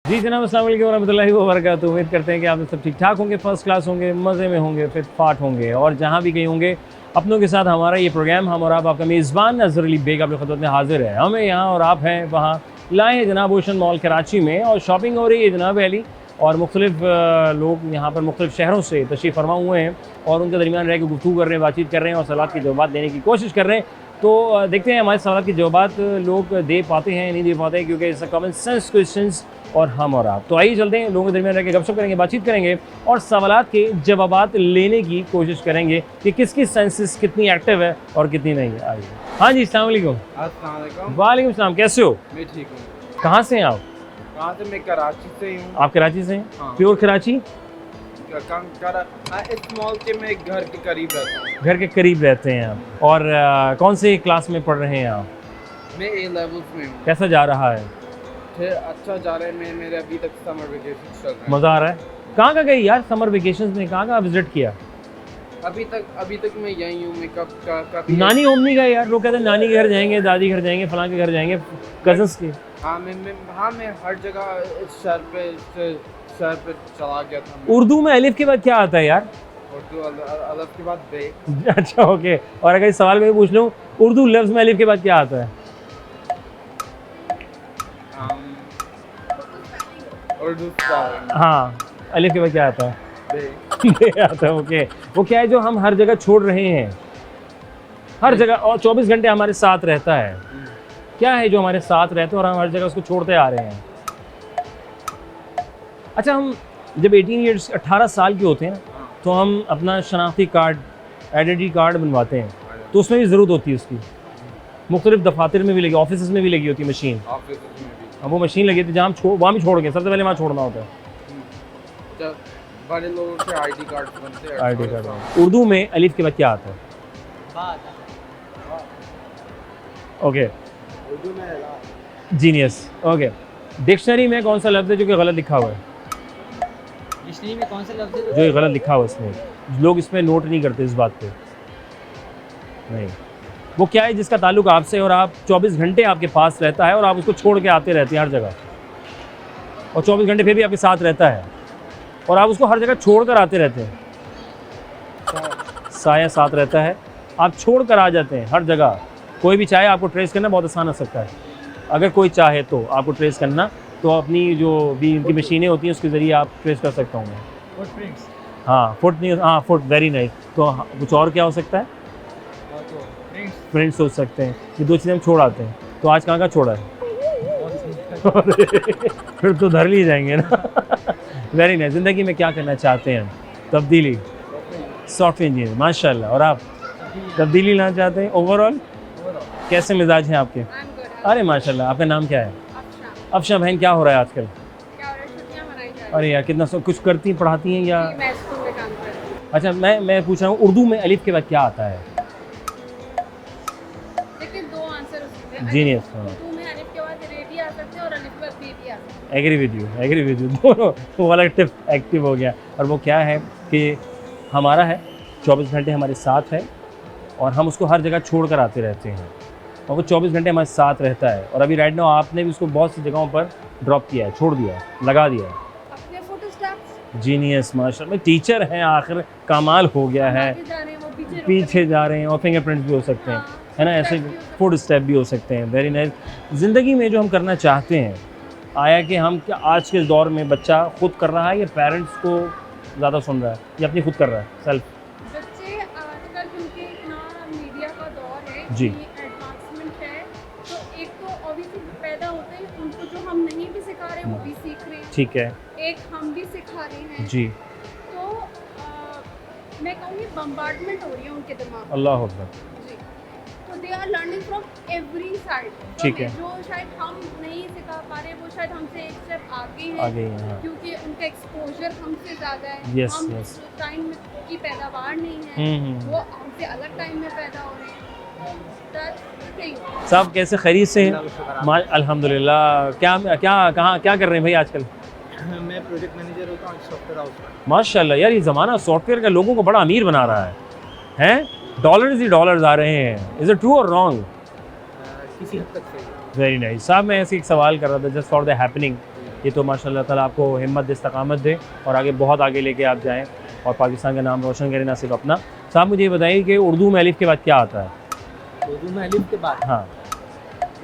जी जनाब, अस्सलाम वालेकुम रहमतुल्लाहि व बरकातुहू। उम्मीद करते हैं कि आप सब ठीक ठाक होंगे, फर्स्ट क्लास होंगे, मज़े में होंगे, फिट फाट होंगे और जहाँ भी कहीं होंगे अपनों के साथ हमारा ये प्रोग्राम हम और आप आपका मेज़बान नज़र अली बेग आपकी खिदमत में हाजिर है। हमें यहाँ और आप हैं वहाँ लाए हैं जनाब ओशन मॉल कराची में और शॉपिंग हो रही है जनाब अली और मुख्तलिफ लोग यहाँ पर मुख्तलिफ शहरों से तशरीफ़ फरमा हुए हैं और उनके दरमियान रह के गुफ्तगू कर रहे हैं, बातचीत कर रहे हैं और सवाल के जवाब देने की कोशिश कर रहे हैं। तो देखते हैं हमारे सवाल के जवाब लोग दे पाते हैं नहीं दे पाते, क्योंकि इट्स कॉमन सेंस क्वेश्चंस और हम और आप। तो आइए चलते हैं, लोगों के दरमियान रह के गपशप करेंगे, बातचीत करेंगे और सवालात के जवाबात लेने की कोशिश करेंगे कि किसकी सेंसेस कितनी एक्टिव है और कितनी नहीं है। आइए। हाँ जी, अस्सलाम वालेकुम। अस्सलाम वालेकुम। वालेकुम सलाम, कैसे हो? मैं ठीक हूँ। कहाँ से हैं आप? कहाँ से? मैं कराची से ही हूँ। आप कराची से हैं? हाँ। प्योर कराची? इस मॉल के मैं घर के करीब रहता हूँ। घर के करीब रहते हैं आप और कौन से क्लास में पढ़ रहे हैं आप? मैं ए लेवल्स में हूँ। कैसा जा रहा है? अच्छा जा रहा है। मेरे अभी तक समर वेकेशन चल रहा है। मज़ा आ रहा है? कहाँ गए यार समर वेकेशन में? कहाँ विजिट किया? अभी तक मैं यहीं हूँ। मैं कभी नानी होम नहीं गए यार? लोग कहते हैं नानी के घर जाएंगे, दादी घर जाएंगे, फलां के घर जाएंगे, कजन्स के। हाँ मैं हर जगह इस शहर पे चला गया था। उर्दू में अलिफ के बाद क्या आता है यार? उर्दू अलिफ के बाद बे। अच्छा ओके। और अगर इस सवाल को पूछ लूँ, उर्दू लफ्ज़ में अलिफ के बाद क्या आता है? उर्दू स्पेलिंग। हाँ, अलिफ के बाद क्या आता है? बे। बे आता है। ओके। वो क्या है जो हम हर जगह छोड़ रहे हैं, हर जगह, और 24 घंटे हमारे साथ रहता है? क्या है जो हमारे साथ रहता है और हम हर जगह उसको छोड़ते आ रहे हैं? अच्छा, हम जब 18 ईयर्स 18 साल के होते हैं ना, तो हम अपना शनाख्ती कार्ड, आइडेंटिटी कार्ड बनवाते हैं, तो उसमें भी ज़रूरत होती है उसकी। मुख्तलिफ दफातर में भी लगी, ऑफिस में भी लगी होती है मशीन। अब वो मशीन लगी थी जहाँ हम वहाँ भी छोड़ गए, सबसे पहले वहाँ छोड़ना होता है। बड़े लोगों के आईडी कार्ड बनते हैं। ID card. उर्दू में अलिफ के बाद क्या आता है? ओके, उर्दू में जीनियस। ओके, डिक्शनरी में कौन सा लफ्ज़ है जो कि गलत लिखा हुआ है? डिक्शनरी में कौन सा लफ्ज़ है जो ये गलत लिखा हुआ है इसमें, लोग इसमें नोट नहीं करते इस बात पे। नहीं, वो क्या है जिसका ताल्लुक आपसे और आप 24 घंटे आपके पास रहता है और आप उसको छोड़ के आते रहते हैं हर जगह, और 24 घंटे फिर भी आपके साथ रहता है और आप उसको हर जगह छोड़ कर आते रहते हैं। साया साथ रहता है, आप छोड़ कर आ जाते हैं हर जगह। कोई भी चाहे आपको ट्रेस करना बहुत आसान हो सकता है, अगर कोई चाहे तो आपको ट्रेस करना, तो अपनी जो भी इनकी मशीनें होती हैं उसके ज़रिए आप ट्रेस कर सकता हूँ मैं। फुटप्रिंट्स। हाँ, फुट नहीं, हाँ फुट, वेरी नाइस। तो कुछ और क्या हो सकता है? फ्रेंड्स सोच सकते हैं। ये दो चीज़ें हम छोड़ आते हैं। तो आज कहाँ छोड़ा है? फिर तो धर लिए जाएंगे ना। Very nice. ज़िंदगी में क्या करना चाहते हैं? तब्दीली, सॉफ्टवेयर इंजीनियर, माशाल्लाह। और आप तब्दीली लाना चाहते हैं? ओवरऑल कैसे मिजाज हैं आपके? अरे माशाल्लाह। आपका नाम क्या है? अफशा बहन, क्या हो रहा है आजकल? अरे यार कितना कुछ करती हैं, पढ़ाती हैं या? अच्छा, मैं पूछ रहा हूँ उर्दू में अलिफ के बाद क्या आता है? जीनियस। एग्री विद यू दोनों। वो वाला टिप एक्टिव हो गया। और वो क्या है कि हमारा है, 24 घंटे हमारे साथ है और हम उसको हर जगह छोड़ कर आते रहते हैं और वो 24 घंटे हमारे साथ रहता है। और अभी राइट नाउ आपने भी उसको बहुत सी जगहों पर ड्रॉप किया है, छोड़ दिया है, लगा दिया है। जीनियस, माशाल्लाह। टीचर हैं आखिर, कमाल हो गया है। पीछे जा रहे हैं और फिंगरप्रिंट्स भी हो सकते हैं, है ना, ऐसे फुट स्टेप भी हो सकते हैं। Very nice. ज़िंदगी में जो हम करना चाहते हैं, आया कि हम क्या आज के दौर में बच्चा खुद कर रहा है या पेरेंट्स को ज़्यादा सुन रहा है या अपनी खुद कर रहा है सेल्फ? बच्चे आजकल क्योंकि इतना मीडिया का दौर है, जी, एडवांसमेंट है, तो एक तो ऑब्वियसली पैदा होते हैं, उनको जो हम नहीं भी सिखा रहे वो भी सीख रहे हैं। ठीक है। एक हम भी सिखा रहे हैं। जी। तो मैं कहूँगी बम्बार्डमेंट हो रही है उनके दिमाग में। अल्लाह अकबर। जी, तो they are learning from every side. ठीक है। जो शायद हम नहीं सिखा पा रहे वो शायद हमसे एक स्टेप आगे हैं, आगे हैं, हाँ। क्योंकि उनका एक्सपोजर हमसे ज़्यादा है। Yes, हम yes. टाइम की पैदावार नहीं है, वो हम्म। हमसे अलग टाइम में पैदा हो रहे हैं। साहब कैसे, खैरियत से हैं? अल्हम्दुलिल्लाह। क्या कर रहे हैं भाई आजकल? मैं प्रोजेक्ट मैनेजर होता हूँ सॉफ्टवेयर हाउस में। माशाल्लाह यार, ये ज़माना सॉफ्टवेयर का लोगों को बड़ा अमीर बना रहा है, हैं? डॉलर्स ही डॉलर्स आ रहे हैं। इज़ इट ट्रू और रॉन्ग? किसी हद तक सही है। Very nice. साहब मैं ऐसे एक सवाल कर रहा था जस्ट फॉर द हैपनिंग ये तो माशाल्लाह ताला आपको हिम्मत दे, इस्तकामत दे और आगे बहुत आगे लेके आप जाएँ और पाकिस्तान का नाम रोशन करें, ना सिर्फ अपना। साहब मुझे ये बताइए कि उर्दू में अलिफ के बाद क्या आता है? उर्दू में अलिफ के बाद, हाँ,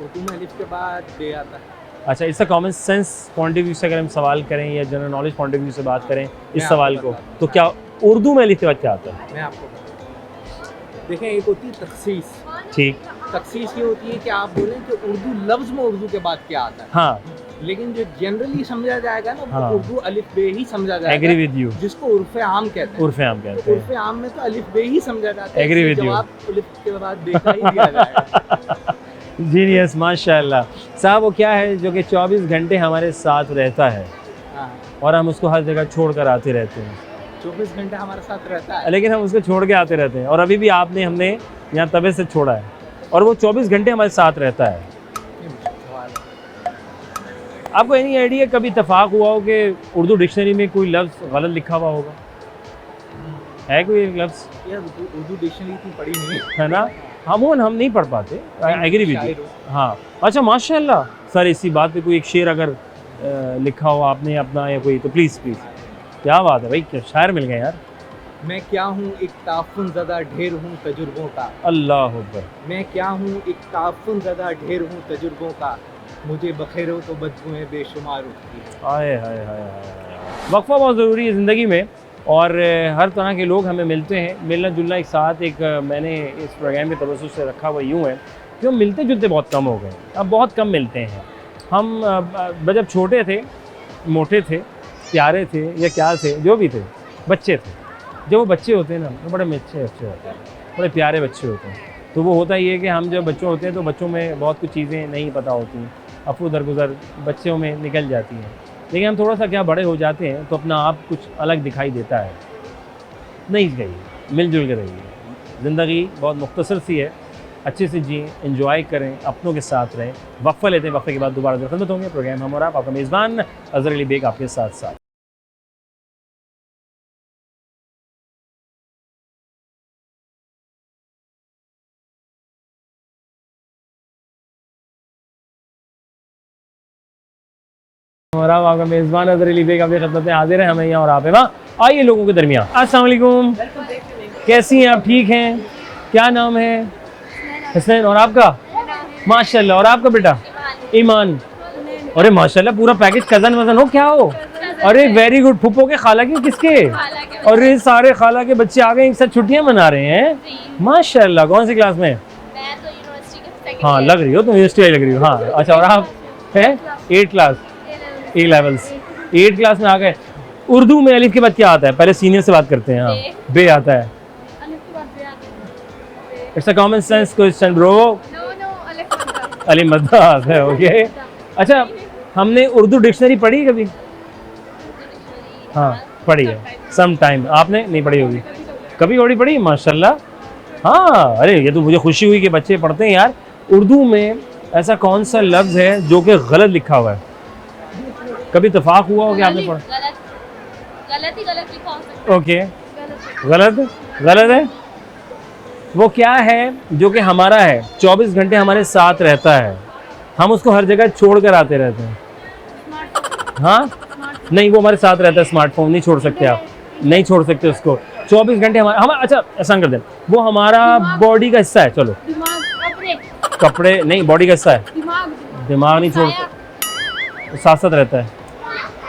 उर्दू में अलिफ के बाद बे आता है। अच्छा, इसका common sense point of view से अगर हम सवाल करें या general knowledge point of view से बात करें इस आपको सवाल को, बताता हूँ। तो क्या उर्दू में अलिफ के बाद क्या आता है? मैं आपको बताता हूँ। देखें, एक होती है तखसीस। ठीक, तखसीस ये होती है कि आप बोलें कि उर्दू लफ्ज़ में उर्दू के बाद क्या आता है, हाँ, लेकिन जो जनरली समझा जाएगा ना, वो हाँ। उर्दू अलिफ बे ही समझा एग्री जाएगा, विद यू, जिसको उर्फ़े आम कहते हैं। उर्फ़े आम कहते उर्फ़े आम में तो अलिफ बे ही समझा जाता है, Agree इसलिए with you. जवाब अलिफ के बाद बे का ही दिया जाएगा। हैं। जीनियस, माशाल्लाह। साहब वो क्या है जो कि 24 घंटे हमारे साथ रहता है हाँ, और हम उसको हर जगह छोड़ कर आते रहते हैं, 24 घंटे हमारे साथ रहता है। लेकिन हम उसको छोड़ के आते रहते हैं, और अभी भी हमने यहाँ तबे से छोड़ा है और वो 24 घंटे हमारे साथ रहता है। ये मुश्किल सवाल है। आपको एनी आइडिया कभी इत्तेफाक हुआ हो कि उर्दू डिक्शनरी में कोई लफ्ज़ गलत लिखा हुआ होगा? है कोई एक लफ्ज़? यार उर्दू डिक्शनरी इतनी पढ़ी नहीं है। है ना, हम नहीं पढ़ पाते। एग्री विद शायर यू। हो। हाँ, अच्छा, माशाल्लाह। सर इसी बात पे कोई एक शेर अगर लिखा हो आपने अपना या कोई, तो प्लीज़ प्लीज़। क्या बात है भाई, क्या शायर मिल गए यार। मैं क्या हूँ एक ताफुन ज़दा ढेर हूँ तजुर्बों का। अल्लाह अकबर। मैं क्या हूँ एक ताफुन ज़दा ढेर हूँ तजुर्बों का। मुझे बखेरो तो बदबुएं बेशुमार उठती है। हाय हाय हाय हाय। वक्फा बहुत ज़रूरी है ज़िंदगी में, और हर तरह के लोग हमें मिलते हैं। मिलना जुलना एक साथ एक मैंने इस प्रोग्राम के तवज्जुह से रखा हुआ यूँ है कि हम मिलते जुलते बहुत कम हो गए, अब बहुत कम मिलते हैं। हम जब छोटे थे, मोटे थे, प्यारे थे या क्या थे, जो भी थे, बच्चे थे। जब वो बच्चे होते हैं ना, वो बड़े अच्छे होते हैं, बड़े प्यारे बच्चे होते हैं। तो वो होता ये है कि हम जब बच्चे होते हैं तो बच्चों में बहुत कुछ चीज़ें नहीं पता होती, अफू दरगुजर बच्चों में निकल जाती हैं। लेकिन हम थोड़ा सा क्या बड़े हो जाते हैं तो अपना आप कुछ अलग दिखाई देता है। नहीं गई, मिलजुल के रहिए। ज़िंदगी बहुत मुख्तसर सी है, अच्छे से जिए, एंजॉय करें, अपनों के साथ रहें। वक्फा लेते हैं, वक्फे के बाद दोबारा खिदमत होंगे। प्रोग्राम हम और आपका मेज़बान अज़हर अली बेग आपके साथ साथ। और अब आपका मेज़बान अज़हर अली बेग आपकी खिदमत में हाजिर है। हमें यहाँ और आप है वहाँ। आइए लोगों के दरमियान। अस्सलाम वालेकुम, कैसी हैं आप? ठीक हैं? क्या नाम है? हसनैन। और आपका? माशाल्लाह। और आपका बेटा? ईमान। अरे माशाल्लाह, पूरा पैकेज। कज़न वज़न हो क्या हो? अरे वेरी गुड। फुप्पो के, खाला के, किसके? अरे सारे खाला के बच्चे आ गए, एक साथ छुट्टियाँ मना रहे हैं। माशाल्लाह। कौन सी क्लास में? मैं तो यूनिवर्सिटी के सेकंड हाँ, लग रही हो तुम, यूनिवर्सिटी वाली लग रही हो। हाँ, अच्छा। और आप हैं? 8 क्लास, ए लेवल्स, 8 क्लास में आ गए। उर्दू में अलिफ के बाद क्या आता है? पहले सीनियर से बात करते हैं। हाँ, बे आता है। It's a common sense question bro. Ali मद्दास है। ओके, अच्छा, हमने उर्दू डिक्शनरी पढ़ी कभी? हाँ, पढ़ी है सम टाइम। आपने नहीं पढ़ी होगी? कभी थोड़ी पढ़ी? माशाल्लाह। हाँ, अरे ये तो मुझे खुशी हुई कि बच्चे पढ़ते हैं यार। उर्दू में ऐसा कौन सा लफ्ज़ है जो कि गलत लिखा हुआ है? कभी इत्तेफाक हुआ हो कि आपने पढ़ा? गलत ही गलत लिखा हो सकता ओके, है। गलत है। वो क्या है जो कि हमारा है, 24 घंटे हमारे साथ रहता है, हम उसको हर जगह छोड़ कर आते रहते हैं। हाँ, नहीं, वो हमारे साथ रहता है। स्मार्टफोन नहीं छोड़ सकते आप, नहीं छोड़ सकते उसको 24 घंटे। हमारा अच्छा, ऐसा कर दें, वो हमारा बॉडी का हिस्सा है। चलो, कपड़े नहीं, बॉडी का हिस्सा है। दिमाग नहीं छोड़, साथ साथ रहता है।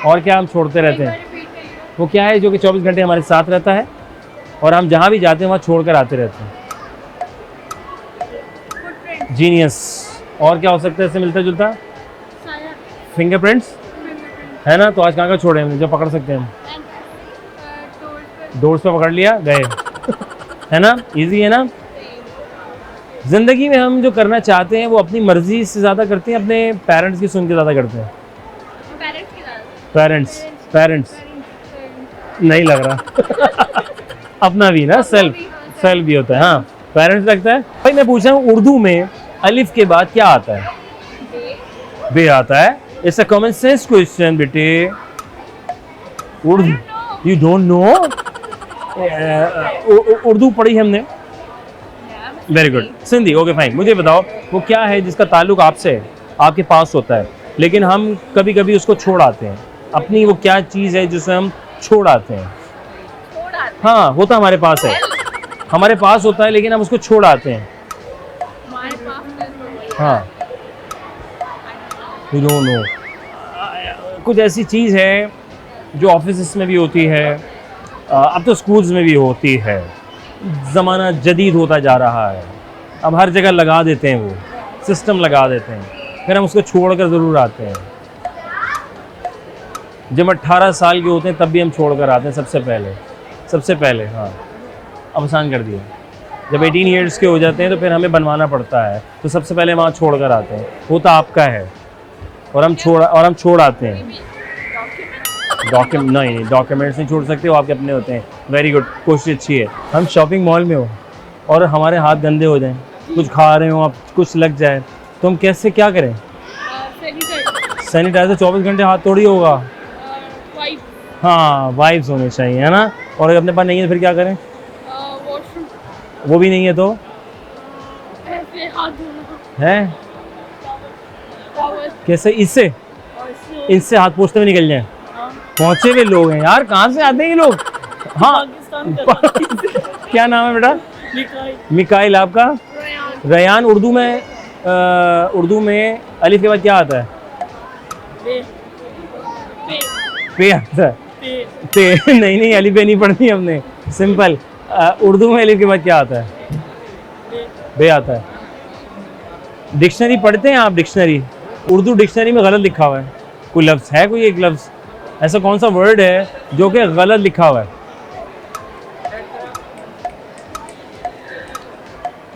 और क्या हम छोड़ते रहते हैं? वो क्या है जो कि 24 घंटे हमारे साथ रहता है और हम जहाँ भी जाते हैं वहाँ छोड़ कर आते रहते हैं? जीनियस। और क्या हो सकता है इससे मिलता जुलता? फिंगरप्रिंट्स है ना। तो आज कहाँ का छोड़े हम जो पकड़ सकते हैं हम? डोर्स पे पकड़ लिया, गए। है ना, इजी है ना। ज़िंदगी में हम जो करना चाहते हैं वो अपनी मर्जी से ज़्यादा करते हैं, अपने पेरेंट्स की सुन के ज़्यादा करते हैं? पेरेंट्स नहीं लग रहा। अपना भी ना, सेल्फ भी होता है। हाँ, पेरेंट्स लगता है। भाई मैं पूछ रहा हूँ, उर्दू में अलिफ के बाद क्या आता है? बे आता है। It's a common sense question बेटे। Urdu, you don't know? Urdu पढ़ी हमने। Very good. Sindhi, okay fine. मुझे बताओ वो क्या है जिसका ताल्लुक आपसे, आपके पास होता है? लेकिन हम कभी कभी उसको छोड़ आते हैं। अपनी वो क्या चीज़ है जिसे हम छोड़ आते हैं? हाँ, होता हमारे पास है, हमारे पास होता है लेकिन हम उसको छोड़ आते हैं। हाँ, यू डोंट नो, कुछ ऐसी चीज़ है जो ऑफिस में भी होती है, अब तो स्कूल्स में भी होती है। ज़माना जदीद होता जा रहा है, अब हर जगह लगा देते हैं, वो सिस्टम लगा देते हैं, फिर हम उसको छोड़ कर ज़रूर आते हैं। जब 18 साल के होते हैं तब भी हम छोड़ कर आते हैं सबसे पहले। हाँ, अब आसान कर दिया। जब 18 ईयर्स के हो जाते हैं तो फिर हमें बनवाना पड़ता है, तो सबसे पहले वहाँ छोड़ कर आते हैं। वो तो आपका है और हम छोड़ आते हैं। नहीं, डॉक्यूमेंट्स नहीं छोड़ सकते, वो आपके अपने होते हैं। वेरी गुड, कोशिश अच्छी है। हम शॉपिंग मॉल में हो और हमारे हाथ गंदे हो जाएं, कुछ खा रहे हो आप, कुछ लग जाए, तो हम कैसे क्या करें? सैनिटाइजर 24 घंटे हाथ थोड़ी होगा। हाँ, वाइप्स होने चाहिए, है ना। और अगर अपने पास नहीं है तो फिर क्या करें? वो भी नहीं है तो है कैसे? इससे हाथ पोंछते हुए निकल जाए। पहुंचे हुए लोग हैं यार, कहाँ से आते हैं ये लोग? हाँ, क्या नाम है बेटा? मिकाइल। आपका? रयान। उर्दू में अलिफ के बाद क्या आता है? पे आता है। पे नहीं, अलिफ बे नहीं पढ़नी हमने, सिंपल। उर्दू में अलिफ के बाद क्या आता है? बे आता है। डिक्शनरी पढ़ते हैं आप? डिक्शनरी, उर्दू डिक्शनरी में गलत लिखा हुआ है। कोई लफ्ज़ है, कोई एक लफ्ज़ ऐसा कौन सा वर्ड है जो कि गलत लिखा हुआ है?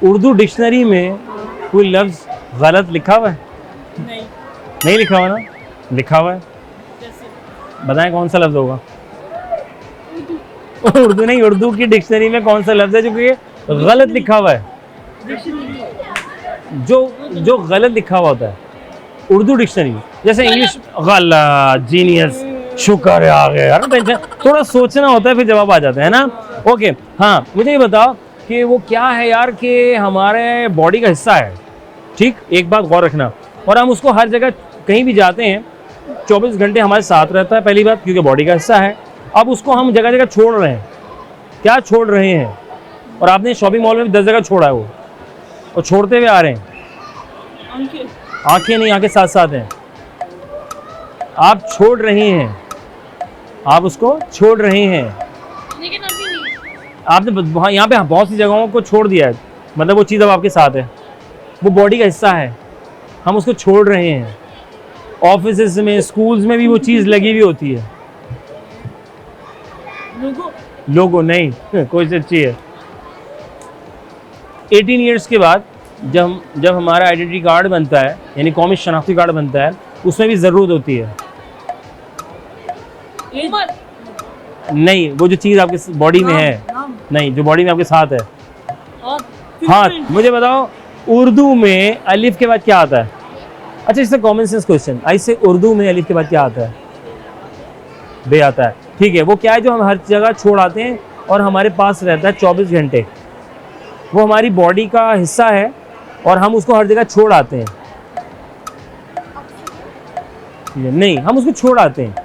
उर्दू डिक्शनरी में कोई लफ्ज़ गलत लिखा हुआ है? नहीं लिखा हुआ ना? लिखा हुआ है, बताएं कौन सा लफ्ज़ होगा? उर्दू नहीं, उर्दू की डिक्शनरी में कौन सा लफ्ज़ है जो कि गलत लिखा हुआ है? जो गलत लिखा हुआ होता है उर्दू डिक्शनरी। जैसे इंग्लिश, गलत, जीनियस, शुक्र है आ गए यार। टेंशन, थोड़ा सोचना होता है फिर जवाब आ जाता है ना। ओके, हाँ, मुझे ये बताओ कि वो क्या है यार कि हमारे बॉडी का हिस्सा है, ठीक? एक बात गौर रखना, और हम उसको हर जगह कहीं भी जाते हैं 24 घंटे हमारे साथ रहता है, पहली बात, क्योंकि बॉडी का हिस्सा है। अब उसको हम जगह जगह छोड़ रहे हैं। क्या छोड़ रहे हैं? और आपने शॉपिंग मॉल में भी 10 जगह छोड़ा है वो, और छोड़ते हुए आ रहे हैं। आंखें नहीं, आंखें साथ साथ हैं। आप छोड़ रहे हैं, आप उसको छोड़ रहे हैं। लेकिन अभी नहीं। आपने यहाँ पे बहुत सी जगहों को छोड़ दिया है, मतलब वो चीज़ अब आपके साथ है, वो बॉडी का हिस्सा है, हम उसको छोड़ रहे हैं। ऑफिस में, स्कूल्स में भी वो चीज़ लगी हुई होती है। लोगो नहीं, कोई सच्ची है। 18 ईयर्स के बाद जब हमारा आइडेंटिटी कार्ड बनता है, यानी कौमी शनाख्ती कार्ड बनता है, उसमें भी ज़रूरत होती है। नहीं, वो जो चीज़ आपके बॉडी में है, नहीं, जो बॉडी में आपके साथ है। हाँ, मुझे बताओ उर्दू में अलिफ के बाद क्या आता है? अच्छा, इससे कॉमन सेंस क्वेश्चन, ऐसे उर्दू में अलिफ के बाद क्या आता है? बे आता है, ठीक है। वो क्या है जो हम हर जगह छोड़ आते हैं और हमारे पास रहता है 24 घंटे। वो हमारी बॉडी का हिस्सा है और हम उसको हर जगह छोड़ आते हैं। नहीं, हम उसको छोड़ आते हैं।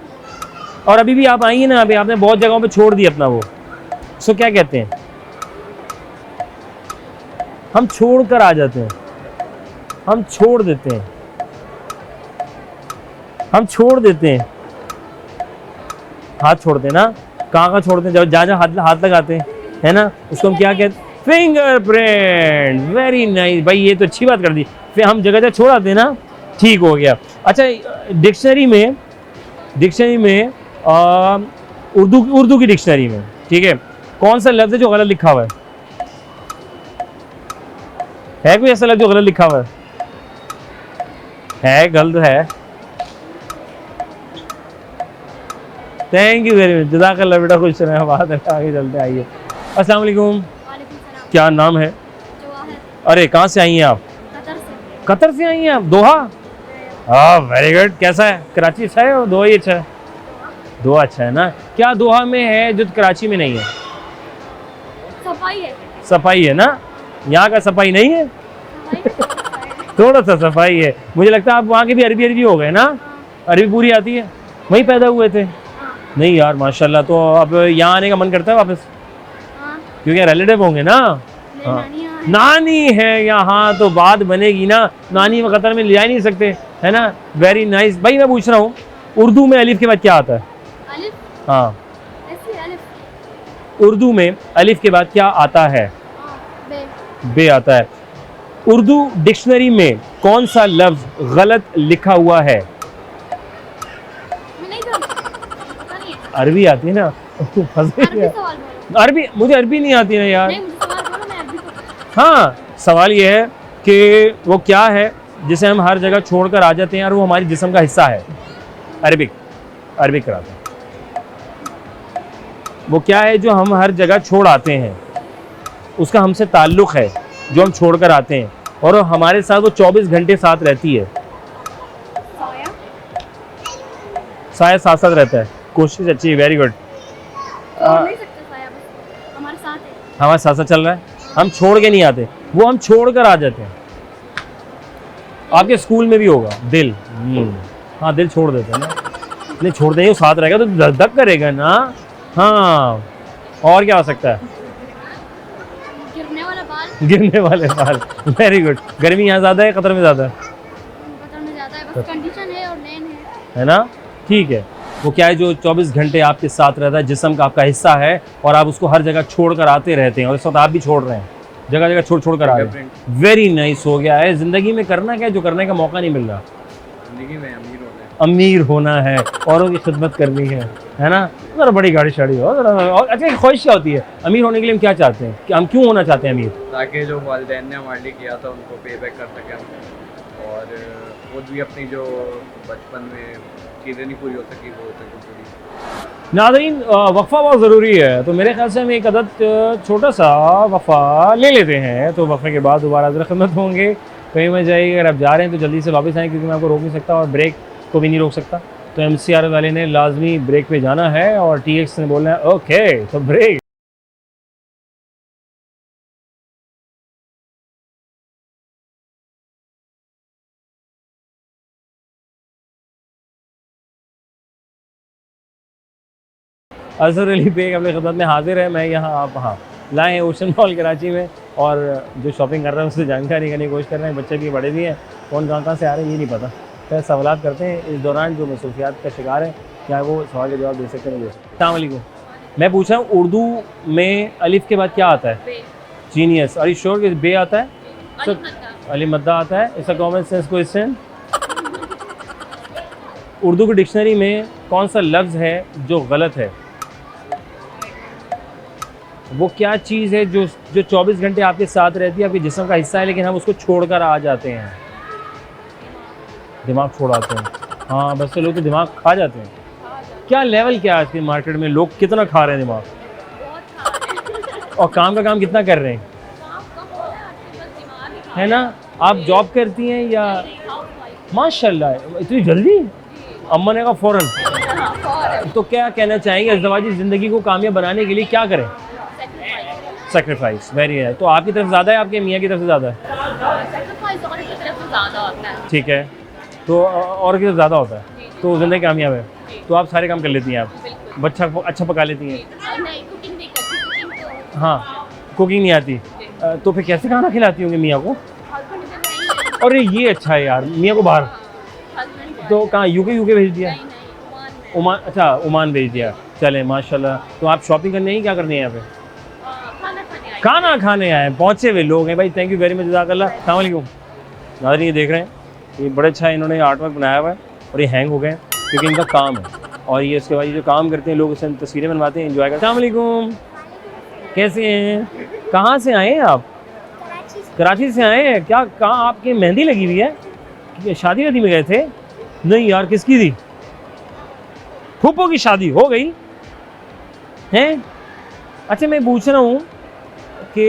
और अभी भी आप आइए ना, अभी आपने बहुत जगहों पे छोड़ दिया अपना वो, उसको क्या कहते हैं? हम छोड़ कर आ जाते हैं, हम छोड़ देते हैं, हम छोड़ देते हैं। हाथ छोड़ते हैं ना, कहाँ छोड़ते हैं? जब जहाँ हाथ लगाते हैं, है ना, उसको हम क्या कहते हैं? फिंगरप्रिंट। वेरी नाइस भाई, ये तो अच्छी बात कर दी। फिर हम जगह जगह छोड़ आते हैं ना, ठीक हो गया। अच्छा, डिक्शनरी में उर्दू की डिक्शनरी में, ठीक है, कौन सा लफ्ज़ है जो गलत लिखा हुआ है? कोई ऐसा लफ्ज़ जो गलत लिखा हुआ है? गलत है। थैंक यू वेरी मच, जज़ाकल्लाह बेटा, खुश रहें। बात है, आगे चलते, आइए। अस्सलाम वालेकुम, क्या नाम है? अरे कहाँ से आई हैं आप? कतर से आई हैं आप? दोहा? हाँ, वेरी गुड। कैसा है? कराची अच्छा है और दोहा ही अच्छा है? दोहा अच्छा है ना। क्या दोहा में है जो कराची में नहीं है? सफाई है। सफाई है ना, यहाँ का सफाई नहीं है। थोड़ा सा सफाई है। मुझे लगता है आप वहाँ के भी अरबी हो गए ना, अरबी पूरी आती है, वहीं पैदा हुए थे। नहीं यार माशाल्लाह, तो अब यहाँ आने का मन करता है वापस, क्योंकि रिलेटिव होंगे ना। हाँ नानी है यहाँ, तो बात बनेगी ना, नानी को कतर में ले जा ही नहीं सकते, है ना। Very nice. भाई मैं पूछ रहा हूँ, उर्दू में अलिफ के बाद क्या आता है? अलिफ, हाँ, ऐसे अलिफ, उर्दू में अलिफ के बाद क्या आता है? बे, बे आता है। उर्दू डिक्शनरी में कौन सा लफ्ज गलत लिखा हुआ है? मैं नहीं जानती, पता नहीं है। अरबी आती है ना। फंसे अरबी क्या? सवाल बोलो। अरबी, मुझे अरबी नहीं आती ना यार। नहीं, मुझे सवाल बोलो, मैं अरबी को। हाँ, सवाल ये है कि वो क्या है जिसे हम हर जगह छोड़कर आ जाते हैं और वो हमारी जिस्म का हिस्सा है। अरबिक, अरबिक कराते हैं। वो क्या है जो हम हर जगह छोड़ आते हैं, उसका हमसे ताल्लुक़ है, जो हम छोड़ कर आते हैं और हमारे साथ वो 24 घंटे साथ रहती है। साया, साया साथ साथ रहता है। कोशिश अच्छी है, वेरी गुड। छोड़ नहीं सकते साया, बस हमारे साथ है। हमारे साथ साथ चल रहा है, हम छोड़ के नहीं आते, वो हम छोड़ कर आ जाते हैं। आपके स्कूल में भी होगा दिल। हाँ, दिल छोड़ देते हैं ना। नहीं छोड़ते नहीं, वो साथ रहेगा तो धक धक करेगा ना। हाँ, और क्या हो सकता है? गिरने वाला बाल, गिरने वाले बाल। Very good. गर्मी यहाँ ज़्यादा है, कतर में ज़्यादा है? कतर में ज़्यादा है, बस कंडीशन है और लेन है। ना, ठीक है। वो क्या है जो 24 घंटे आपके साथ रहता है, जिस्म का आपका हिस्सा है और आप उसको हर जगह छोड़ कर आते रहते हैं, और इस वक्त आप भी छोड़ रहे हैं, जगह जगह छोड़ छोड़ कर आ रहे हैं। वेरी नाइस हो गया है। ज़िंदगी में करना क्या है जो करने का मौका नहीं मिल रहा? जिंदगी में अमीर होना है। अमीर होना है, औरों की खिदमत करनी है ना। ज़रा बड़ी गाड़ी शाड़ी हो ज़रा। और अच्छा, एक ख्वाहिश क्या होती है अमीर होने के लिए? हम क्या चाहते हैं कि हम क्यों होना चाहते हैं अमीर? ताकि जो वालिदैन ने हमारे लिए किया था उनको पे बैक कर सकें हम, और खुद भी अपनी जो बचपन में चीज़ें नहीं पूरी हो सकी वो हो सकी पूरी। नाज़रीन, वक्फ़ा बहुत ज़रूरी है, तो मेरे ख्याल से हम एक अदद छोटा सा वक्फ़ा ले लेते हैं, तो वक्फ़े के बाद दोबारा ज़रा खिदमत होंगे। कहीं में जाइए, अगर आप जा रहे हैं तो जल्दी से वापस आएँ, क्योंकि मैं आपको रोक नहीं सकता और ब्रेक को भी नहीं रोक सकता। तो MCR वाले ने लाजमी ब्रेक पे जाना है और TX ने बोलना है ओके तो ब्रेक। अज़हर अली बेग अपने खिदमत में हाजिर है। मैं यहाँ आप हाँ लाए हैं ओशन मॉल कराची में, और जो शॉपिंग कर रहे हैं उससे जानकारी करने की कोशिश कर रहे हैं। बच्चे भी बड़े भी हैं, कौन कहाँ से आ रहे हैं ये नहीं पता। फिर सवालात करते हैं इस दौरान, जो मसरूफियात का शिकार है, क्या वो सवाल के जवाब दे सकते हैं नहीं दे सकते। अस्सलाम वालेकुम। मैं पूछ रहा हूँ उर्दू में अलिफ के बाद क्या आता है? बे, जीनियस। आर यू श्योर कि बे आता है? अली मद्दा, अली मद्दा आता है। इसका कॉमन सेंस क्वेश्चन। उर्दू की डिक्शनरी में कौन सा लफ्ज़ है जो गलत है? वो क्या चीज़ है जो 24 घंटे आपके साथ रहती है, आपके जिस्म का हिस्सा है, लेकिन हम उसको छोड़कर आ जाते हैं? दिमाग छोड़ाते हैं। हाँ, बस से लोग तो दिमाग खा जाते हैं। क्या लेवल क्या है आज के मार्केट में, लोग कितना खा रहे हैं दिमाग, बहुत खा रहे हैं। और काम का काम कितना कर रहे हैं, काम कम हो रहा है आजकल, बस दिमाग ही खा है ना। आप जॉब करती हैं या? रहे हैं, हाउसवाइफ। माशाल्लाह, इतनी जल्दी अम्मा ने कहा फ़ौरन। हाँ, और तो क्या कहना चाहेंगे, अज़दवाजी ज़िंदगी को कामयाब बनाने के लिए क्या करें? Sacrifice, sacrifice. वेरी है। तो आपकी तरफ ज़्यादा है, आपके मियाँ की तरफ से ज़्यादा है? सैक्रिफाइस और की तरफ से ज़्यादा होता है। ठीक है, तो और की तरफ ज़्यादा होता है, जी, तो ज़िंदगी कामयाब है। जी, तो आप सारे काम कर लेती हैं, आप बिल्कुल। बच्चा अच्छा पका लेती हैं? और नहीं, कुकिंग नहीं करती, कुकिंग तो हाँ, कुकिंग नहीं आती। तो फिर कैसे खाना खिलाती होंगी मियाँ को? हस्बैंड इधर नहीं है। और ये अच्छा है यार, मियाँ को बाहर। हस्बैंड तो कहाँ, यूके भेज दिया? नहीं नहीं, ओमान में। ओमान, अच्छा ओमान भेज दिया। चले माशाल्लाह। तो आप शॉपिंग करने ही क्या करनी है यहाँ पे? खाना खाने आई। खाना खाने आए, पहुँचे हुए लोग हैं भाई। थैंक यू वेरी मच, जज़ाकल्लाह। अस्सलाम वालेकुम। नाज़रीन, ये देख रहे हैं, ये बड़ा अच्छा इन्होंने आर्ट वर्क बनाया हुआ है, और ये हैंग हो गए हैं क्योंकि इनका काम है। और ये इसके बाद ये जो काम करते हैं लोग, इससे तस्वीरें बनवाते हैं, एंजॉय करते हैं। अस्सलाम वालेकुम, कैसे हैं? कहाँ से आए हैं आप? कराची से आए हैं क्या? कहाँ आपकी मेहंदी लगी हुई है? शादी वादी में गए थे? नहीं यार, किसकी थी? फूफो की शादी हो गई हैं? अच्छा, मैं पूछ रहा हूँ कि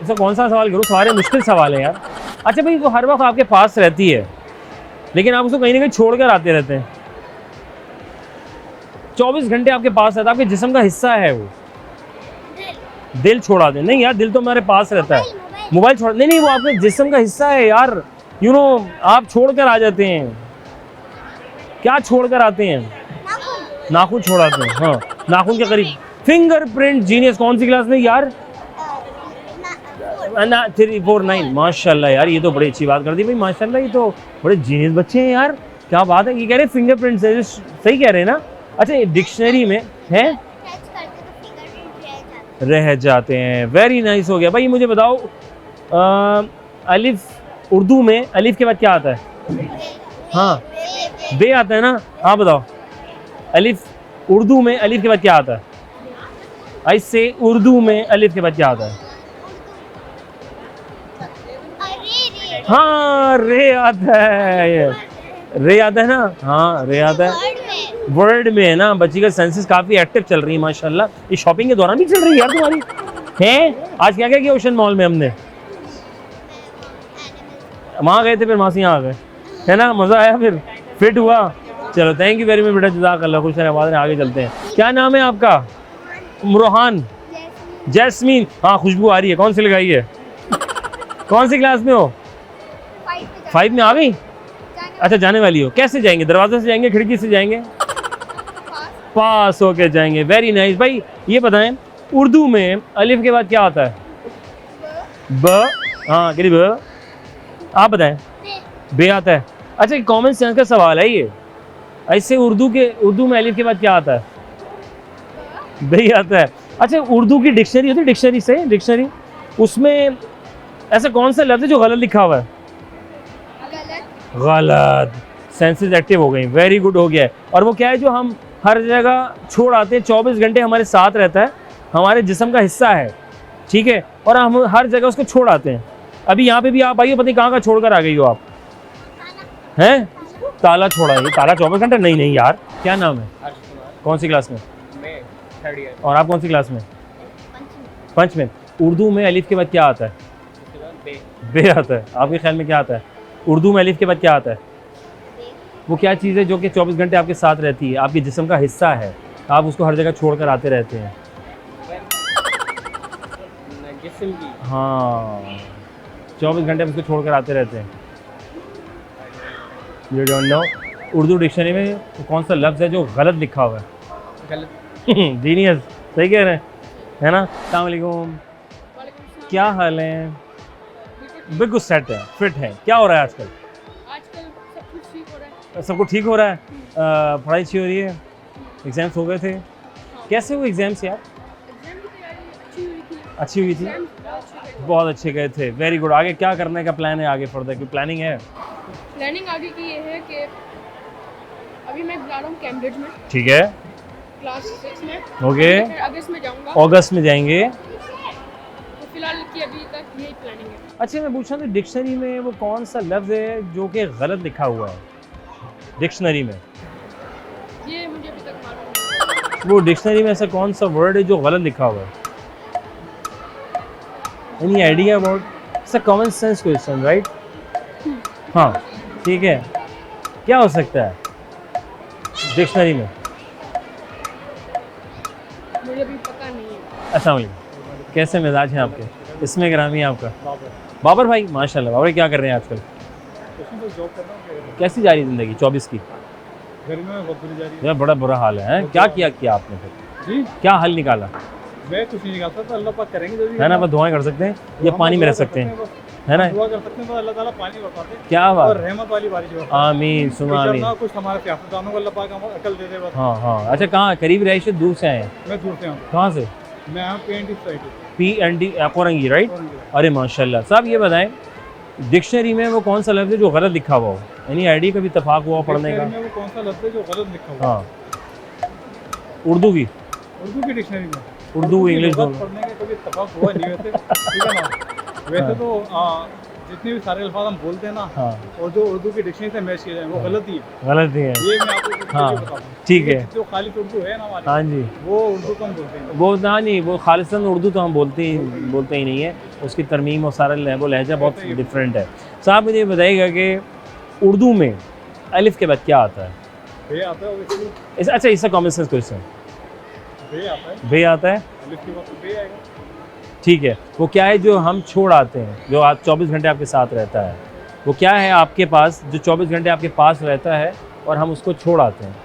ऐसा कौन सा सवाल करूँ, सारे मुश्किल सवाल है यार। अच्छा भाई, वो हर वक्त आपके पास रहती है, लेकिन आप उसको कहीं ना कहीं छोड़ कर आते रहते हैं। 24 घंटे आपके पास रहता है, आपके जिस्म का हिस्सा है वो। दिल छोड़ा दे? नहीं यार, दिल तो हमारे पास रहता है। मोबाइल छोड़, नहीं नहीं, वो आपके जिस्म का हिस्सा है यार, यू नो, आप छोड़ कर आ जाते हैं। क्या छोड़ कर आते हैं? नाखून छोड़ आते हैं, हाँ, नाखून के करीब। फिंगरप्रिंट जीनियस, कौन सी क्लास में यार? 349, माशाल्लाह यार, ये तो बड़ी अच्छी बात कर दी भाई, माशाल्लाह, ये तो बड़े जीनियस बच्चे हैं यार, क्या बात है। ये कह रहे फिंगरप्रिंट से, सही कह रहे हैं ना? अच्छा, ये डिक्शनरी में है, रह जाते हैं। वेरी नाइस, हो गया भाई। मुझे बताओ, अलिफ उर्दू में अलिफ के बाद क्या आता है? हाँ, बे आता है ना? हाँ बताओ, अलिफ उर्दू में अलिफ के बाद क्या आता है? ऐसे उर्दू में अलिफ के बाद क्या आता है? हाँ, रे आता है, रे आता है ना? हाँ, रे आता है, वर्ड में है ना। बच्ची का सेंसेस काफ़ी एक्टिव चल रही है माशाल्लाह। ये शॉपिंग के दौरान भी चल रही है यार तुम्हारी, हैं? आज क्या क्या किया ओशन मॉल में हमने? वहाँ गए थे, फिर वहाँ से यहाँ आ गए, है ना? मज़ा आया, फिर फिट हुआ। चलो, थैंक यू वेरी मच बेटा, जज़ाकल्लाह, खुश रहने, आगे चलते हैं। क्या नाम है आपका? रोहान, जैस्मीन, हाँ, खुशबू आ रही है, कौन सी लगाई है? कौन सी क्लास में हो? 5 में आ गई? अच्छा, जाने वाली हो। कैसे जाएंगे? दरवाजे से जाएंगे, खिड़की से जाएंगे? पास होके जाएंगे। वेरी नाइस भाई। ये बताएं, उर्दू में अलिफ के बाद क्या आता है? ब, हाँ, करीब। आप बताएं। बे आता है। अच्छा, कॉमन सेंस का सवाल है ये, ऐसे उर्दू में अलिफ के बाद क्या आता है? बे आता है। अच्छा, उर्दू की डिक्शनरी होती है, डिक्शनरी, उसमें ऐसा कौन सा लफ्ज़ है जो गलत लिखा हुआ है? गलत। सेंसेस एक्टिव हो गई, वेरी गुड, हो गया है। और वो क्या है जो हम हर जगह छोड़ आते हैं, 24 घंटे हमारे साथ रहता है, हमारे जिस्म का हिस्सा है, ठीक है, और हम हर जगह उसको छोड़ आते हैं। अभी यहाँ पे भी आप आइए, पता नहीं कहाँ छोड़ कर आ गई हो आप, हैं? ताला छोड़ा है, ताला 24 घंटे? नहीं यार। क्या नाम है? कौन सी क्लास में? मैं 3rd ईयर। और आप कौन सी क्लास में? 5 में। उर्दू में अलिफ के बाद क्या आता है? बे आता है। आपके ख्याल में क्या आता है उर्दू में अलिफ के बाद? क्या आता है? वो क्या चीज़ है जो कि 24 घंटे आपके साथ रहती है, आपके जिस्म का हिस्सा है, आप उसको हर जगह छोड़ कर आते रहते हैं? जिस्म की। हाँ, 24 घंटे आप उसको छोड़ कर आते रहते हैं। You don't know? Urdu dictionary में कौन सा लफ्ज़ है जो गलत लिखा हुआ है? गलत। जीनियस, सही कह रहे हैं, है ना? अस्सलाम वालेकुम, क्या हाल है? बिल्कुल सेट है, फिट है। क्या हो रहा है आजकल? सब कुछ ठीक हो रहा है। सब कुछ ठीक हो रहा है? पढ़ाई अच्छी हो रही है? एग्ज़ाम्स हो गए थे? कैसे हुए एग्ज़ाम्स यार? एग्जाम की तैयारी अच्छी हुई थी? बहुत अच्छे गए थे, वेरी गुड। आगे क्या करने का प्लान है आगे फर्दर, कोई प्लानिंग है? प्लानिंग आगे की ये है कि अभी मैं जा रहा हूँ कैम्ब्रिज में, ठीक है, क्लास 6 में। ओके। फिर अगस्त में जाऊँगा। अगस्त में जाएंगे। तो फिलहाल की अभी तक यही प्लानिंग है। अच्छा, मैं पूछ रहा था डिक्शनरी में वो कौन सा लफ्ज़ है जो कि गलत लिखा हुआ है डिक्शनरी में? ये मुझे अभी तक मालूम नहीं। वो डिक्शनरी में ऐसा कौन सा वर्ड है जो गलत लिखा हुआ है? Any idea about? It's a common sense question, right? हाँ, ठीक है। क्या हो सकता है डिक्शनरी में? मुझे अभी पता नहीं है। अस्सलाम वालेकुम, कैसे मिजाज हैं आपके? इसमें ग्रामी है आपका? बाबर भाई, माशाल्लाह। बाबर क्या कर रहे हैं आजकल? कैसी जा रही है ज़िंदगी 24 की? गर्मी में बहुत बुरी जा रही है। यार बड़ा बुरा हाल है, हैं? क्या किया आपने फिर? जी, क्या हल निकाला मैं कुछ नहीं निकालता, तो अल्लाह पाक करेंगे जो भी है ना? बस दुआएं कर सकते हैं या पानी में रह सकते हैं, है ना? दुआ कर सकते हैं, तो अल्लाह ताला पानी बरसाते हैं क्या और बात, रहमत वाली बारिश बरसाते हैं। आमीन सुमा आमीन। ना कुछ हमारे सियासतदानों को अल्लाह पाक हमको अकल दे दे बस। हाँ हाँ। अच्छा, कहाँ करीब रहिश, दूर से आए हैं? मैं दूर से हूँ, कहाँ से? मैं यहाँ PND society. PND Korangi, right? अरे माशाल्लाह। साहब ये बताएं, डिक्शनरी में वो कौन सा लफ्ज़ है जो गलत लिखा हुआ हो? यानी आईडी का भी इत्तेफाक हुआ पढ़ने का? डिक्शनरी में वो कौन सा लफ्ज़ है जो गलत लिखा हुआ है? हाँ, उर्दू की डिक्शनरी में उर्दू इंग्लिश लफ्ज़ दोनों। पढ़ने का कभी इत्तेफाक हुआ नहीं वैसे, ठीक है ना? वैसे तो जितने भी सारे अल्फाज हम बोलते हैं ना, हाँ, और जो उर्दू की डिक्शनरी से मैच किया जाए वो गलत ही है। गलत ही है। ये मैं आपको हाँ, बताता हूँ। ठीक है। जो खालिद उर्दू है ना हमारी, हाँ जी, वो उर्दू कम बोलते हैं। वो ना नहीं, वो खालिसन उर्दू तो हम बोलते ही नहीं है, उसकी तरमीम और सारा वो लहजा बहुत डिफरेंट है। साहब मुझे ये बताइएगा कि उर्दू में अलिफ के बाद क्या आता है? बे आता है obviously। अच्छा, इसका कॉमन सेंस क्वेश्चन। बे आता है, बे आता है, अलिफ के बाद तो बे आएगा। ठीक है, वो क्या है जो हम छोड़ आते हैं, जो आप 24 घंटे आपके साथ रहता है, वो क्या है आपके पास जो 24 घंटे आपके पास रहता है और हम उसको छोड़ आते हैं,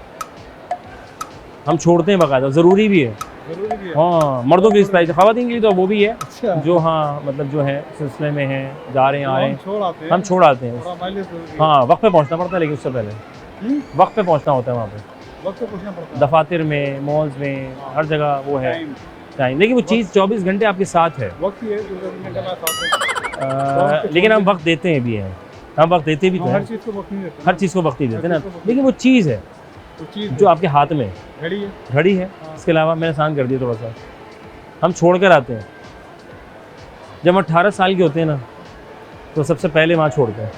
हम छोड़ते हैं बाकायदा, ज़रूरी भी है। जरूरी भी है। हाँ, मर्दों की स्पेशल, ख़वातीन के लिए तो वो भी है अच्छा जो हाँ मतलब जो है सिलसिले में हैं, जा रहे हैं आ रहे हम हैं, छोड़ आते हैं, हम छोड़ आते हैं। थोड़ा माइलेज जरूरी है। हाँ, वक्त पे पहुंचना पड़ता है, लेकिन उससे पहले वक्त पे पहुंचना होता है वहाँ पे, वक्त तो पूछना पड़ता है। दफातर में, मॉल्स में, हर जगह वो है टाइम टाइम, लेकिन वो चीज़ 24 घंटे आपके साथ है। वक्त ही है जो 24 घंटे बाद साथ है। लेकिन हम वक्त देते हैं भी हैं, हम वक्त देते भी तो हम हर हैं, चीज़ को वक्त नहीं देते। हर चीज़ को वक्त ही देते हैं हर ना, चीज़ को वक्त लेकिन वो चीज़ है तो चीज़ जो आपके हाथ में है, घड़ी है। घड़ी है, इसके अलावा मैंने आसान कर दिया थोड़ा सा, हम छोड़ कर आते हैं। जब हम 18 साल के होते हैं ना, तो सबसे पहले वहाँ छोड़ते हैं,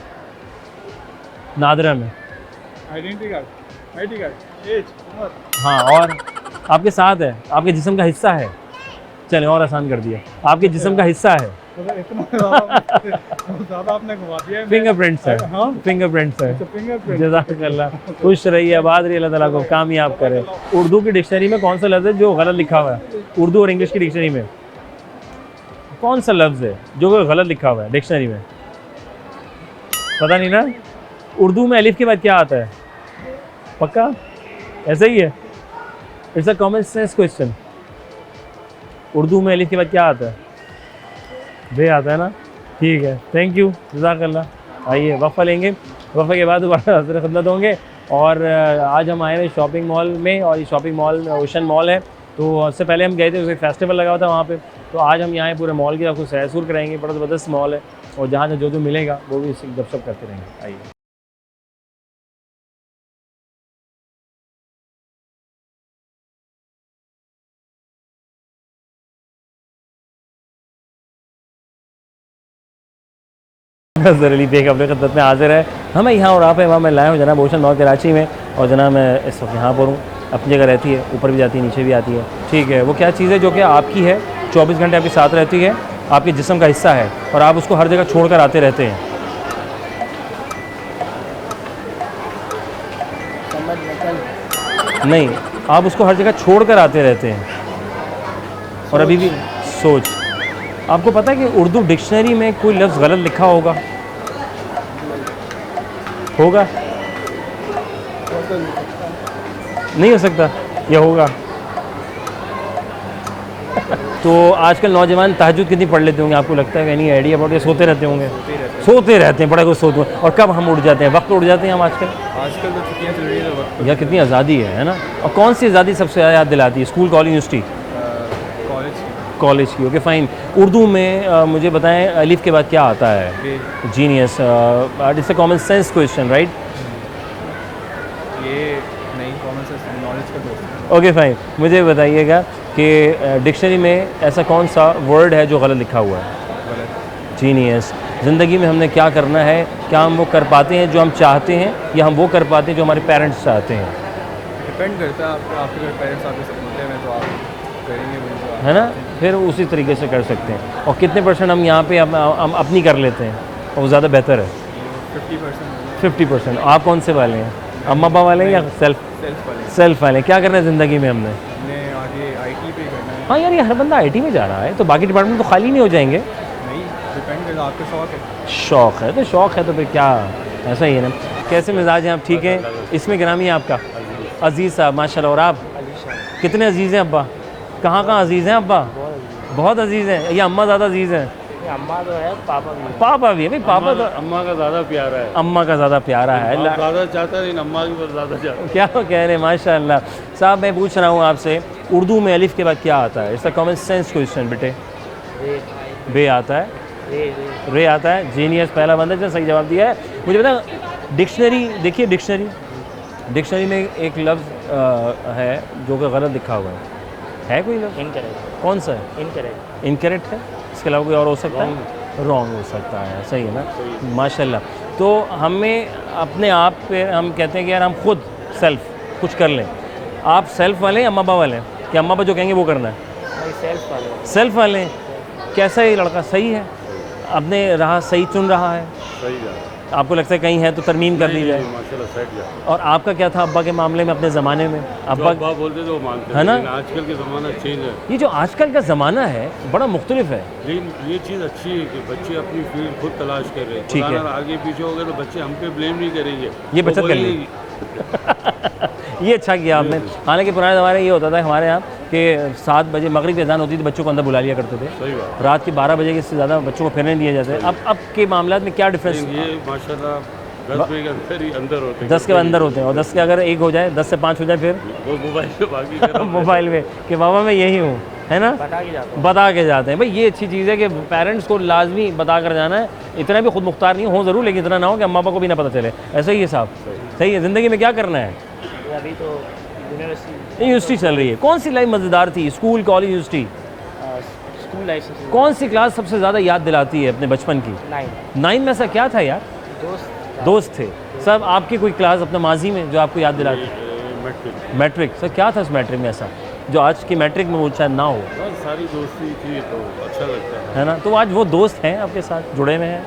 नादरा में। Identity card, ID card, age, उम्र। हाँ, और आपके साथ है, आपके जिस्म का हिस्सा है। चलें और आसान कर दिया, आपके जिस्म का हिस्सा है, मतलब इतना ज़्यादा आपने घुमा दिया है। फिंगरप्रिंट्स है, हाँ फिंगरप्रिंट्स है। फिंगरप्रिंट। जज़ाकल्लाह, खुश रहिए, आबाद रहिए, अल्लाह ताला को कामयाब करे। उर्दू की डिक्शनरी में कौन सा लफ्ज़ है जो गलत लिखा हुआ है? उर्दू और इंग्लिश की डिक्शनरी में कौन सा लफ्ज़ है जो गलत लिखा हुआ है डिक्शनरी में? पता नहीं ना। उर्दू में अलिफ के बाद क्या आता है? पक्का ऐसा ही है? It's a common sense question. Urdu में अलिफ के बाद क्या आता है? बे आता है ना। ठीक है, थैंक यू, जज़ाकल्लाह। आइए वफ़ा लेंगे, वफ़ा के बाद दोबारा हज़रत खिदमत होंगे। और आज हम आए हैं शॉपिंग मॉल में, और ये शॉपिंग मॉल ओशन मॉल है। तो उससे पहले हम गए थे, उसे फेस्टिवल लगा हुआ था वहाँ पे। तो आज हम यहाँ पूरे मॉल की आपको सैर सूर कराएंगे। बड़ा ज़बरदस्त मॉल है, और जहाँ जो जो मिलेगा वो भी इसी गपशप करते रहेंगे। आइए। ज़रूरी बेग अपने खिदमत में हाजिर है। हमें यहाँ और आप है, वहाँ मैं लाया हूँ जनाब ओशन मॉल कराची में, और जनाब मैं इस वक्त यहाँ पर हूँ। अपनी जगह रहती है, ऊपर भी जाती है, नीचे भी आती है। ठीक है, वो क्या चीज़ है जो कि आपकी है, 24 घंटे आपके साथ रहती है, आपके जिस्म का हिस्सा है, और आप उसको हर जगह छोड़ कर आते रहते हैं। नहीं, आप उसको हर जगह छोड़ कर आते रहते हैं, और अभी भी सोच। आपको पता है कि उर्दू डिक्शनरी में कोई लफ्ज़ गलत लिखा होगा? होगा? नहीं हो सकता, या होगा? तो आजकल नौजवान तहज्जुद कितनी पढ़ लेते होंगे, आपको लगता है कि नहीं आइडिया अबाउट? सोते रहते होंगे, सोते रहते हैं, बड़ा कुछ सोते हैं। और कब हम उड़ जाते हैं, वक्त उड़ जाते हैं हम आजकल। आजकल तो छुट्टियाँ चल रही है, वक्त या कितनी आज़ादी है ना। और कौन सी आज़ादी सबसे ज़्यादा याद दिलाती है? School, college, university? कॉलेज की। Okay fine. उर्दू में मुझे बताएं अलिफ के बाद क्या आता है? Genius. It's a common sense question, right? ये नहीं, कॉमन सेंस नॉलेज का दोस्त। Okay fine. मुझे बताइएगा कि डिक्शनरी में ऐसा कौन सा वर्ड है जो गलत लिखा हुआ है? जीनियस। ज़िंदगी में हमने क्या करना है, क्या हम वो कर पाते हैं जो हम चाहते हैं, या हम वो कर पाते हैं जो हमारे पेरेंट्स चाहते हैं? डिपेंड करता है आपके पेरेंट्स आपके सपोर्टिव हैं तो आप करेंगे वही जो आप- है ना, फिर उसी तरीके से कर सकते हैं। और कितने परसेंट हम यहाँ पे हम अपनी कर लेते हैं, और वो ज़्यादा बेहतर है? 50%। 50%। आप कौन से वाले हैं, अम्मा पापा वाले हैं या सेल्फ सेल्फ वाले वाले? क्या करना है ज़िंदगी में हमने? हमने आगे आईटी पे करना है। हाँ यार, ये हर बंदा आईटी में जा रहा है, तो बाकी डिपार्टमेंट तो खाली नहीं हो जाएंगे। नहीं, डिपेंड करता, आपका शौक है। शौक़ है तो शौक़ है, तो फिर क्या, ऐसा ही है ना। कैसे मिजाज हैं आप? ठीक हैं? इसमें क्या नाम है आपका? अजीज़ साहब, माशाल्लाह। और आप कितने अजीज़ हैं अब्बा? कहाँ कहाँ अजीज़ हैं अब्बा? बहुत अजीज़ हैं, या अम्मा ज़्यादा अजीज़ हैं? अम्मा तो है, पापा भी है। पापा भी है भाई, पापा तो अम्मा का ज़्यादा प्यारा है। अम्मा का ज़्यादा प्यारा है। ज़्यादा चाहता है, लेकिन अम्मा की ज़्यादा चाहता है। क्या कह रहे हैं, माशाल्लाह। साहब मैं पूछ रहा हूँ आपसे, उर्दू में अलिफ के बाद क्या आता है? It's a common sense question बेटे। बे आता है, रे आता है। जीनियस पहला बंदा जो सही जवाब दिया है। मुझे बता, डिक्शनरी देखिए, डिक्शनरी में एक लफ्ज़ है जो कि गलत लिखा हुआ है कोई लफ्ज़? इनकरेक्ट। कौन सा है? इनकरेक्ट। इनकरेक्ट है। इसके अलावा कोई और हो सकता है? रॉन्ग हो सकता है। सही है ना, माशाल्लाह। तो हमें अपने आप पे हम कहते हैं कि यार हम खुद सेल्फ कुछ कर लें। आप सेल्फ वाले हैं, अम्मा पापा वाले हैं? कि अम्मा पापा जो कहेंगे वो करना है? सेल्फ वाले। सेल्फ वाले हैं। कैसा है ये लड़का? सही है, अपने राह सही चुन रहा है। सही आपको लगता है कहीं है तो तरमीम कर दी जाए। माशाल्लाह सेट जाए। और आपका क्या था अब्बा के मामले में अपने ज़माने में? जो अब्बा अब्बा बोलते थे वो मानते है ना? लेकिन आजकल के ज़माना चेंज है। ये जो आजकल का ज़माना है बड़ा मुख्तलिफ है। लेकिन ये चीज़ अच्छी है कि बच्चे अपनी फील्ड खुद तलाश कर रहे हैं। ठीक है। खुदा ना आगे पीछे हो गए तो बच्चे हम पे ब्लेम नहीं करेंगे, ये वो बचत कर बोलेंगे ली। ये अच्छा किया आपने। हालांकि पुराने ज़माने में ये होता था हमारे यहाँ कि 7 बजे मगरिब की अज़ान होती थी, बच्चों को अंदर बुला लिया करते थे। सही बात। रात के 12 बजे से ज़्यादा बच्चों को फिरने दिए जाते हैं। अब के मामला में क्या डिफरेंस? लेकिन ये माशाल्लाह 10 बजे के अंदर ही अंदर होते हैं। 10 के अंदर होते हैं और 10 के अगर 1 हो जाए, 10 से 5 हो जाए फिर वो मोबाइल पे बाकी कर मोबाइल में कि बाबा मैं यही हूँ, है ना, बता के जाते हैं। भाई ये अच्छी चीज़ है कि पेरेंट्स को लाजमी बता कर जाना है। इतना भी खुद मुख्तार नहीं हो ज़रूर, लेकिन इतना ना हो कि अम्मा पापा को भी ना पता चले। ऐसा ही है साहब, सही है। ज़िंदगी में क्या करना है? अभी तो यूनिवर्सिटी चल रही है। कौन सी लाइफ मज़ेदार थी? School, college, university? School life से कौन सी क्लास सबसे ज़्यादा याद दिलाती है अपने बचपन की? 9 में ऐसा क्या था यार? दोस्त थे सब। आपकी कोई क्लास अपने माजी में जो आपको याद दिलाती? मैट्रिक। सर क्या था उस मैट्रिक में ऐसा जो आज की मैट्रिक में वो शायद ना हो? सारी दोस्ती थी तो अच्छा लगता है ना। तो आज वो दोस्त हैं आपके साथ, जुड़े हुए हैं?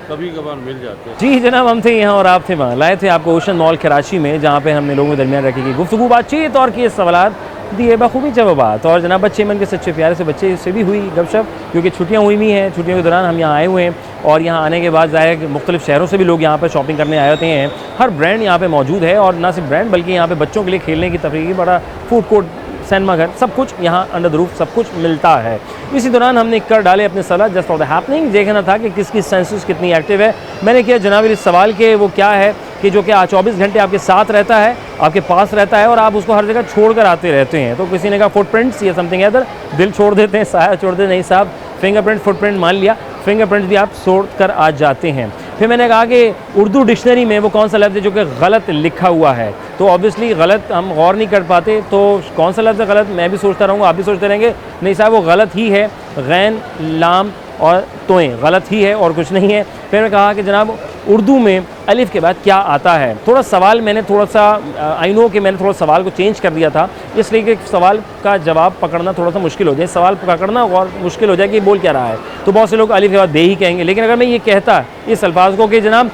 कभी कभार मिल जाते हैं। जी जनाब, हम थे यहाँ और आप थे वहाँ। लाए थे आपको ओशन मॉल कराची में, जहाँ पे हमने लोगों के दरमियान रखी गई गुफ्तगू, बातचीत और किए सवालात, दिए बखूबी जवाबात। और जनाब बच्चे मन के सच्चे प्यारे से बच्चे से भी हुई गपशप, क्योंकि छुट्टियाँ हुई भी हैं। छुट्टियों के दौरान हम यहाँ आए हुए हैं और यहाँ आने के बाद ज़ाहिर है कि मुख्तलिफ शहरों से भी लोग यहाँ पर शॉपिंग करने आए होते हैं। हर ब्रांड यहाँ पे मौजूद है और ना सिर्फ ब्रांड बल्कि यहाँ पे बच्चों के लिए खेलने की तफरीह, बड़ा फूड कोर्ट, सिनेमा घर, सब कुछ यहाँ अंडर द रूफ सब कुछ मिलता है। इसी दौरान हमने कर डाले अपने सलाह जस्ट फॉर द हैपनिंग, देखना था कि किसकी सेंसेस कितनी एक्टिव है। मैंने किया जनाब इस सवाल के वो क्या है कि जो कि 24 घंटे आपके साथ रहता है, आपके पास रहता है और आप उसको हर जगह छोड़ कर आते रहते हैं। तो किसी ने कहा फुटप्रिंट्स या समथिंग अदर, दिल छोड़ देते हैं, साया छोड़ देते, नहीं साहब फिंगरप्रिंट, फुटप्रिंट मान लिया, फिंगरप्रिंट भी आप छोड़ कर आ जाते हैं। फिर मैंने कहा कि उर्दू डिक्शनरी में वो कौन सा लफ्ज़ है जो कि गलत लिखा हुआ है। तो ऑब्वियसली गलत हम गौर नहीं कर पाते, तो कौन सा लफ्ज़ है गलत, मैं भी सोचता रहूँगा, आप भी सोचते रहेंगे, नहीं साहब वो गलत ही है, गैन, लाम और तोएं गलत ही है और कुछ नहीं है। फिर मैं कहा कि जनाब उर्दू में अलिफ के बाद क्या आता है। थोड़ा सवाल मैंने थोड़ा सा आई नो कि मैंने थोड़ा सवाल को चेंज कर दिया था, इसलिए कि सवाल का जवाब पकड़ना थोड़ा सा मुश्किल हो जाए, सवाल पकड़ना और मुश्किल हो जाए कि बोल क्या रहा है। तो बहुत से लोग अलिफ के बाद बे ही कहेंगे, लेकिन अगर मैं ये कहता इस अल्फाज को कि जनाब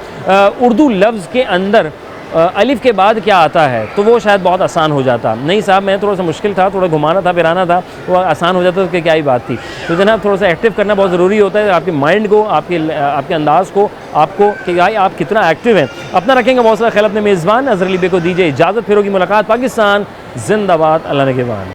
उर्दू लफ्ज़ के अंदर अलिफ के बाद क्या आता है, तो वो शायद बहुत आसान हो जाता। नहीं साहब मैं थोड़ा सा मुश्किल था, थोड़ा घुमाना था, फिराना था, वो आसान हो जाता तो क्या ही बात थी। तो जनाब थोड़ा सा एक्टिव करना बहुत ज़रूरी होता है, आपके माइंड को, आपके अंदाज़ को, आपको कि भाई आप कितना एक्टिव हैं। अपना रखेंगे बहुत सारा ख्याल। अपने मेज़बान अज़हर अली बे को दीजिए इजाज़त, फिर होगी मुलाकात। पाकिस्तान जिंदाबाद, अल्लाह ने के बाद।